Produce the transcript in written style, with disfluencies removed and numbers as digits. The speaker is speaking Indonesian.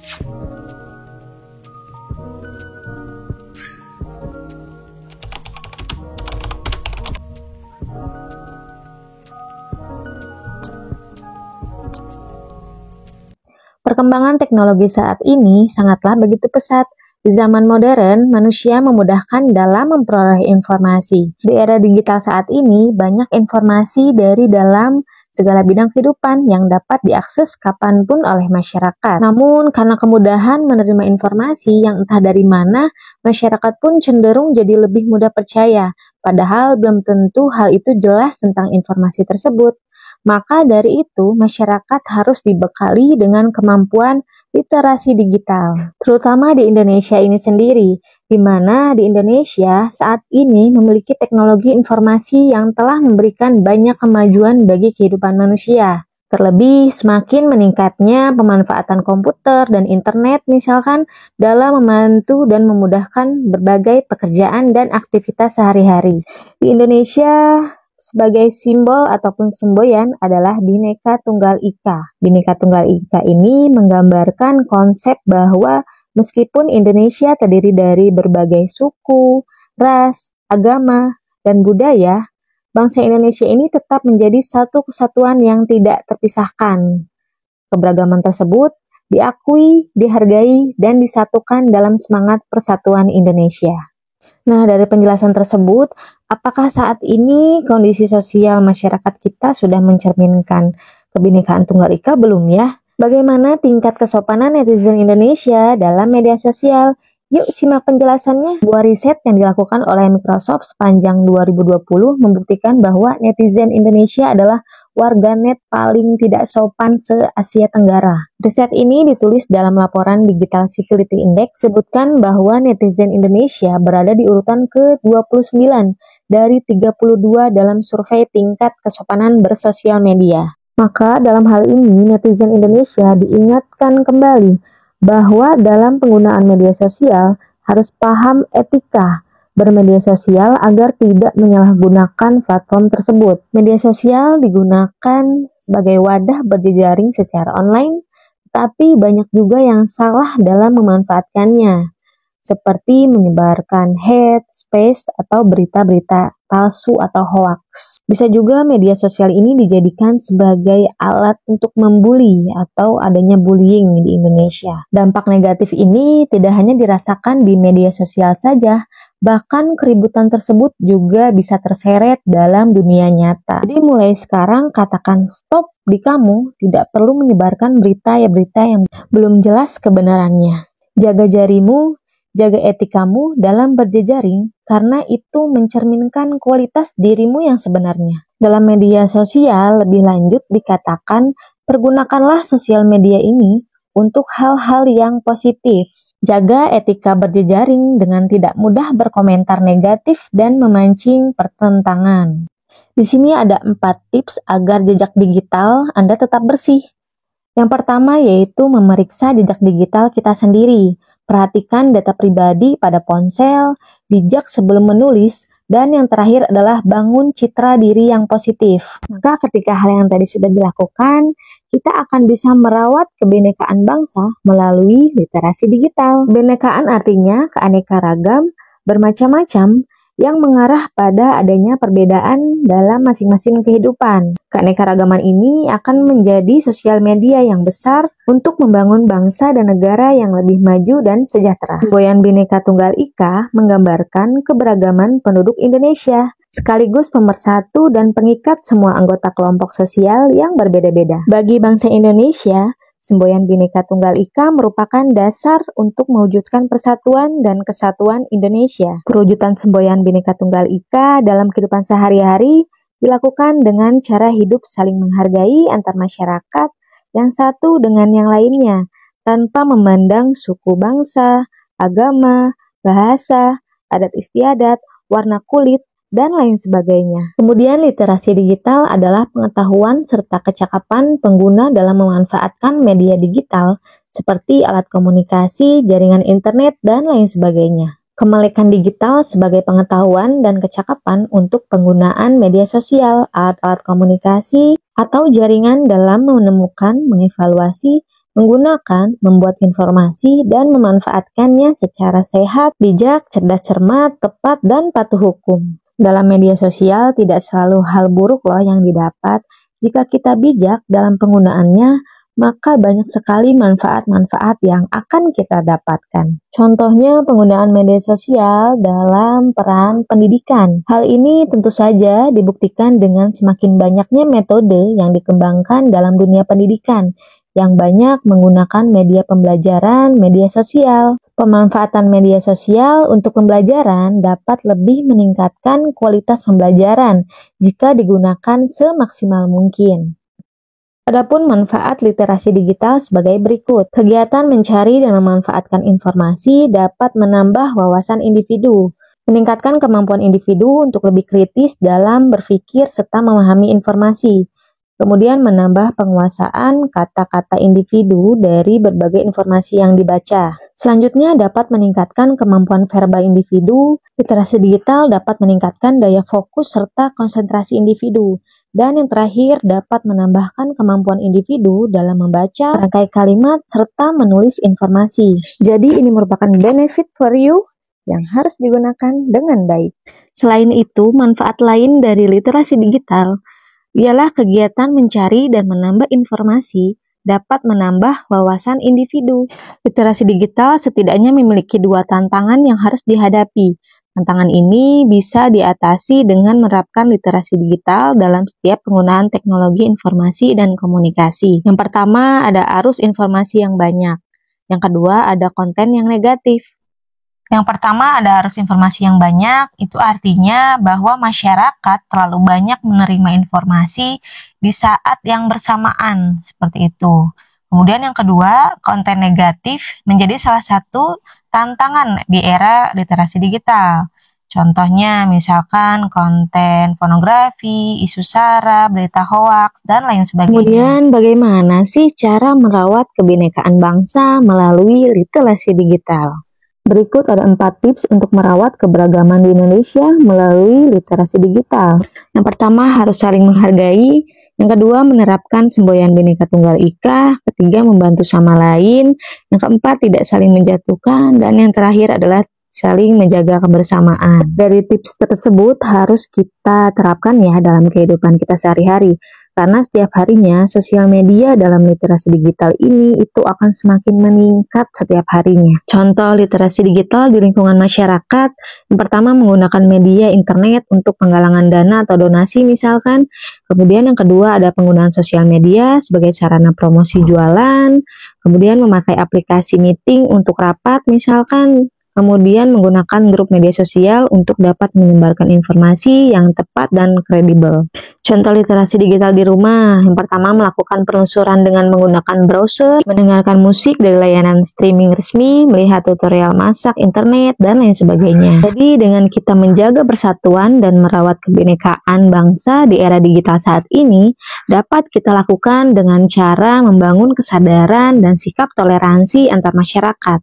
Perkembangan teknologi saat ini sangatlah begitu pesat. Di zaman modern, manusia memudahkan dalam memperoleh informasi. Di era digital saat ini, banyak informasi dari dalam segala bidang kehidupan yang dapat diakses kapanpun oleh masyarakat. Namun, karena kemudahan menerima informasi yang entah dari mana, masyarakat pun cenderung jadi lebih mudah percaya, padahal belum tentu hal itu jelas tentang informasi tersebut. Maka dari itu, masyarakat harus dibekali dengan kemampuan literasi digital, terutama di Indonesia ini sendiri, di mana di Indonesia saat ini memiliki teknologi informasi yang telah memberikan banyak kemajuan bagi kehidupan manusia. Terlebih, semakin meningkatnya pemanfaatan komputer dan internet misalkan dalam membantu dan memudahkan berbagai pekerjaan dan aktivitas sehari-hari. Di Indonesia, sebagai simbol ataupun semboyan adalah Bhinneka Tunggal Ika. Bhinneka Tunggal Ika ini menggambarkan konsep bahwa meskipun Indonesia terdiri dari berbagai suku, ras, agama, dan budaya, bangsa Indonesia ini tetap menjadi satu kesatuan yang tidak terpisahkan. Keberagaman tersebut diakui, dihargai, dan disatukan dalam semangat persatuan Indonesia. Nah, dari penjelasan tersebut, apakah saat ini kondisi sosial masyarakat kita sudah mencerminkan Kebinekaan Tunggal Ika belum ya? Bagaimana tingkat kesopanan netizen Indonesia dalam media sosial? Yuk simak penjelasannya. Sebuah riset yang dilakukan oleh Microsoft sepanjang 2020 membuktikan bahwa netizen Indonesia adalah warganet paling tidak sopan se-Asia Tenggara. Riset ini ditulis dalam laporan Digital Civility Index, sebutkan bahwa netizen Indonesia berada di urutan ke-29 dari 32 dalam survei tingkat kesopanan bersosial media. Maka dalam hal ini netizen Indonesia diingatkan kembali bahwa dalam penggunaan media sosial harus paham etika bermedia sosial agar tidak menyalahgunakan platform tersebut. Media sosial digunakan sebagai wadah berjejaring secara online, tapi banyak juga yang salah dalam memanfaatkannya, seperti menyebarkan hate, space, atau berita-berita palsu atau hoax. Bisa juga media sosial ini dijadikan sebagai alat untuk membuli atau adanya bullying di Indonesia. Dampak negatif ini tidak hanya dirasakan di media sosial saja, bahkan keributan tersebut juga bisa terseret dalam dunia nyata. Jadi mulai sekarang katakan stop di kamu, tidak perlu menyebarkan berita yang belum jelas kebenarannya. Jaga jarimu, jaga etikamu dalam berjejaring, karena itu mencerminkan kualitas dirimu yang sebenarnya. Dalam media sosial, lebih lanjut dikatakan, pergunakanlah sosial media ini untuk hal-hal yang positif. Jaga etika berjejaring dengan tidak mudah berkomentar negatif dan memancing pertentangan. Di sini ada 4 tips agar jejak digital Anda tetap bersih. Yang pertama yaitu memeriksa jejak digital kita sendiri. Perhatikan data pribadi pada ponsel, bijak sebelum menulis, dan yang terakhir adalah bangun citra diri yang positif. Maka ketika hal yang tadi sudah dilakukan, kita akan bisa merawat kebinekaan bangsa melalui literasi digital. Kebinekaan artinya keanekaragam, bermacam-macam, yang mengarah pada adanya perbedaan dalam masing-masing kehidupan. Keanekaragaman ini akan menjadi sosial media yang besar untuk membangun bangsa dan negara yang lebih maju dan sejahtera. Semboyan Bhinneka Tunggal Ika menggambarkan keberagaman penduduk Indonesia, sekaligus pemersatu dan pengikat semua anggota kelompok sosial yang berbeda-beda. Bagi bangsa Indonesia, semboyan Bhinneka Tunggal Ika merupakan dasar untuk mewujudkan persatuan dan kesatuan Indonesia. Perwujudan semboyan Bhinneka Tunggal Ika dalam kehidupan sehari-hari dilakukan dengan cara hidup saling menghargai antar masyarakat yang satu dengan yang lainnya, tanpa memandang suku bangsa, agama, bahasa, adat istiadat, warna kulit, dan lain sebagainya. Kemudian literasi digital adalah pengetahuan serta kecakapan pengguna dalam memanfaatkan media digital seperti alat komunikasi, jaringan internet, dan lain sebagainya. Kemelekan digital sebagai pengetahuan dan kecakapan untuk penggunaan media sosial, alat-alat komunikasi, atau jaringan dalam menemukan, mengevaluasi, menggunakan, membuat informasi, dan memanfaatkannya secara sehat, bijak, cerdas cermat, tepat, dan patuh hukum. Dalam media sosial tidak selalu hal buruk loh yang didapat. Jika kita bijak dalam penggunaannya, maka banyak sekali manfaat-manfaat yang akan kita dapatkan. Contohnya penggunaan media sosial dalam peran pendidikan. Hal ini tentu saja dibuktikan dengan semakin banyaknya metode yang dikembangkan dalam dunia pendidikan, yang banyak menggunakan media pembelajaran, media sosial. Pemanfaatan media sosial untuk pembelajaran dapat lebih meningkatkan kualitas pembelajaran jika digunakan semaksimal mungkin. Adapun manfaat literasi digital sebagai berikut. Kegiatan mencari dan memanfaatkan informasi dapat menambah wawasan individu, meningkatkan kemampuan individu untuk lebih kritis dalam berpikir serta memahami informasi. Kemudian menambah penguasaan kata-kata individu dari berbagai informasi yang dibaca. Selanjutnya dapat meningkatkan kemampuan verbal individu. Literasi digital dapat meningkatkan daya fokus serta konsentrasi individu. Dan yang terakhir dapat menambahkan kemampuan individu dalam membaca, merangkai kalimat, serta menulis informasi. Jadi ini merupakan benefit for you yang harus digunakan dengan baik. Selain itu, manfaat lain dari literasi digital ialah kegiatan mencari dan menambah informasi dapat menambah wawasan individu. Literasi digital setidaknya memiliki dua tantangan yang harus dihadapi. Tantangan ini bisa diatasi dengan menerapkan literasi digital dalam setiap penggunaan teknologi informasi dan komunikasi. Yang pertama, ada arus informasi yang banyak. Yang kedua, ada konten yang negatif. Yang pertama, ada arus informasi yang banyak, itu artinya bahwa masyarakat terlalu banyak menerima informasi di saat yang bersamaan, seperti itu. Kemudian yang kedua, konten negatif menjadi salah satu tantangan di era literasi digital. Contohnya misalkan konten pornografi, isu sara, berita hoaks, dan lain sebagainya. Kemudian bagaimana sih cara merawat kebinekaan bangsa melalui literasi digital? Berikut ada 4 tips untuk merawat keberagaman di Indonesia melalui literasi digital. Yang pertama, harus saling menghargai. Yang kedua, menerapkan semboyan Bhinneka Tunggal Ika. Ketiga, membantu sama lain. Yang keempat, tidak saling menjatuhkan. Dan yang terakhir adalah saling menjaga kebersamaan. Dari tips tersebut harus kita terapkan ya dalam kehidupan kita sehari-hari. Karena setiap harinya sosial media dalam literasi digital ini itu akan semakin meningkat setiap harinya. Contoh literasi digital di lingkungan masyarakat, yang pertama menggunakan media internet untuk penggalangan dana atau donasi misalkan. Kemudian yang kedua ada penggunaan sosial media sebagai sarana promosi jualan. Kemudian memakai aplikasi meeting untuk rapat misalkan. Kemudian menggunakan grup media sosial untuk dapat menyebarkan informasi yang tepat dan kredibel. Contoh literasi digital di rumah, yang pertama melakukan penelusuran dengan menggunakan browser, mendengarkan musik dari layanan streaming resmi, melihat tutorial masak, internet, dan lain sebagainya. Jadi dengan kita menjaga persatuan dan merawat kebinekaan bangsa di era digital saat ini, dapat kita lakukan dengan cara membangun kesadaran dan sikap toleransi antar masyarakat.